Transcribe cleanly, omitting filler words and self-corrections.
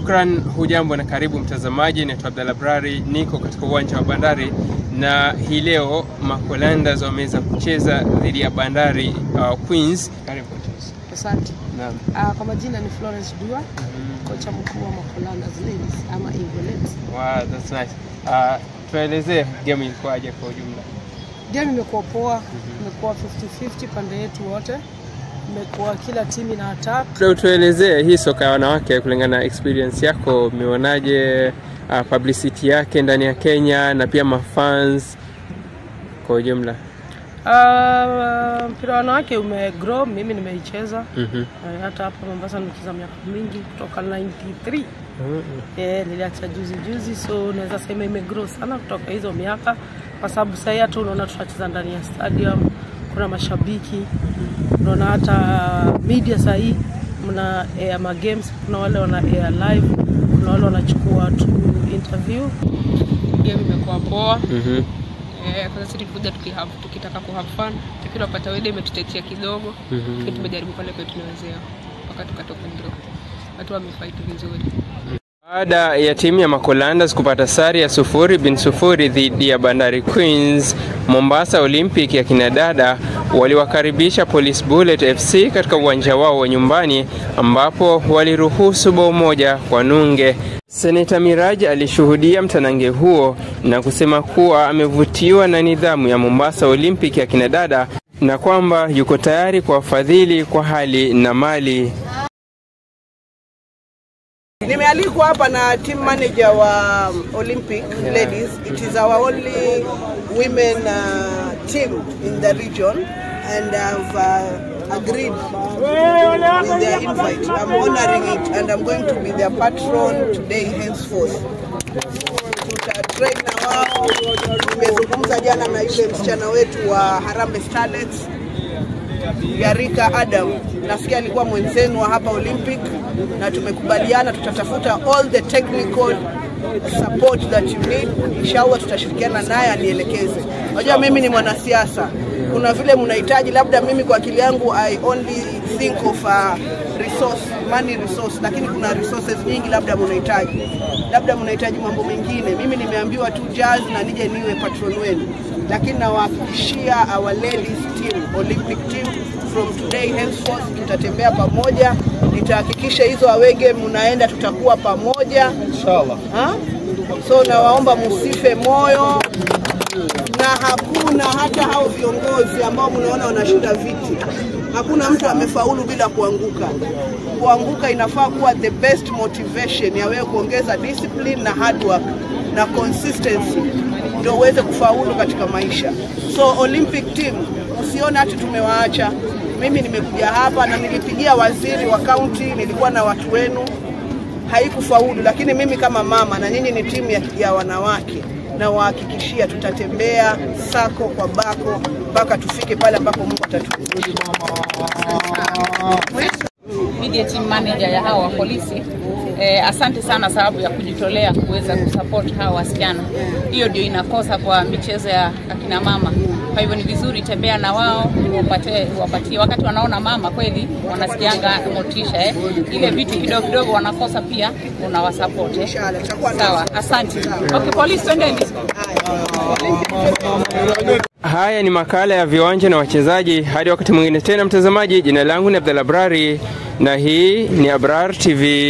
Shukran, hujambo na karibu mtazamaji. Naitwa Abdalla Brari, niko katika uwanja wa Bandari na hii leo Makolandas wameweza kucheza dhidi ya Bandari Queens. Karibu coaches. Asante. Naam. Kwa majina ni Florence Dua, kocha mkuu wa Makolandas Ladies ama Eagles. Wow, that's nice. Tueleze game ilikuwaje kwa ujumla? Game imekuwa poa, imekuwa 50-50 pande yetu wote. Imekuwa kila timu ina attack. Tueleze hii soka ya wanawake kulingana na experience yako, umeonaje publicity yake ndani ya Kenya na pia mafans kwa ujumla? Mpira wa wanawake umegrow, mimi nimeicheza. Hata hapa Mombasa nimecheza miaka mingi kutoka 93. Niliacha juzi so naweza sema imegrow sana kutoka hizo miaka, kwa sababu sasa hata unaona tunacheza ndani ya stadium, kuna mashabiki, unaona hata media sasa hii mna air ma games, kuna wale wana air live, kuna wale wanachukua tu interview. Game imekuwa poa. Kwa sisi tulikuja tukitaka ku have fun, tukipata weather imetutetea kidogo, tumejaribu pale kwa tunawezea mpaka tukatoka draw. Watu wamefight vizuri. Baada ya timu ya Makolandas kupata sare ya 0-0 dhidi ya Bandari Queens, Mombasa Olympic ya kinadada waliwakaribisha Police Bullet FC katika uwanja wao wa nyumbani, ambapo waliruhusu bao moja kwa nunge. Seneta Miraj alishuhudia mtanange huo na kusema kuwa amevutiwa na nidhamu ya Mombasa Olympic ya kinadada na kwamba yuko tayari kuwafadhili kwa hali na mali. Nimealikwa hapa na team manager wa Olympic Ladies. It is our only women team in the region, and I've agreed with their invite. I'm honoring it, and I'm going to be their patron today henceforth. Tutatrain na wao. Nimezungumza jana na yule msichana wetu wa Harambee Starlets, Yarika Adam. Nasikia alikuwa mwenzenu wa hapa Olympic, na tumekubaliana tutatafuta all the technical support that you need. Inshallah tutashirikiana naye anielekeze. Unajua mimi ni mwanasiasa, kuna vile mnahitaji, labda mimi kwa akili yangu I only think of money resource, lakini kuna resources nyingi labda mnahitaji mambo mengine. Mimi nimeambiwa tu jazz na nije niwe patron wenu, lakini nawahakikishia our ladies team, Olympic team, from today henceforth tutatembea pamoja. Nitahakikisha hizo awege mnaenda tutakuwa pamoja inshallah. So nawaomba msife moyo, na hakuna hata hao viongozi ambao mnaona wanashinda viti, hakuna mtu amefaulu bila kuanguka. Kuanguka inafaa kuwa the best motivation ya wewe kuongeza discipline na hard work na consistency, ndio uweze kufaulu katika maisha. So Olympic team, usione ati tumewaacha. Mimi nimekuja hapa na nilipigia waziri wa county, nilikuwa na watu wenu, haikufaulu, lakini mimi kama mama na nyinyi ni timu ya wanawake, na wahakikishia tutatembea sako kwa bako mpaka tufike pale ambapo Mungu atatuongoza. Media team manager ya hawa polisi, asante sana sababu ya kujitolea kuweza kusupport hawa wasichana. Hiyo ndio inakosa kwa michezo ya akina mama. Kwa hivyo ni vizuri tembea na wao, wapatie wakati wanaona mama kweli wanasikianga motisha. Ile vitu kidogo wanakosa pia unawasupport. Sawa, asante. Okay, polisi twendeni. Haya ni makala ya viwanja na wachezaji. Hadi wakati mwingine tena mtazamaji, jina langu ni Abdalla Brari na hii ni Abrar TV.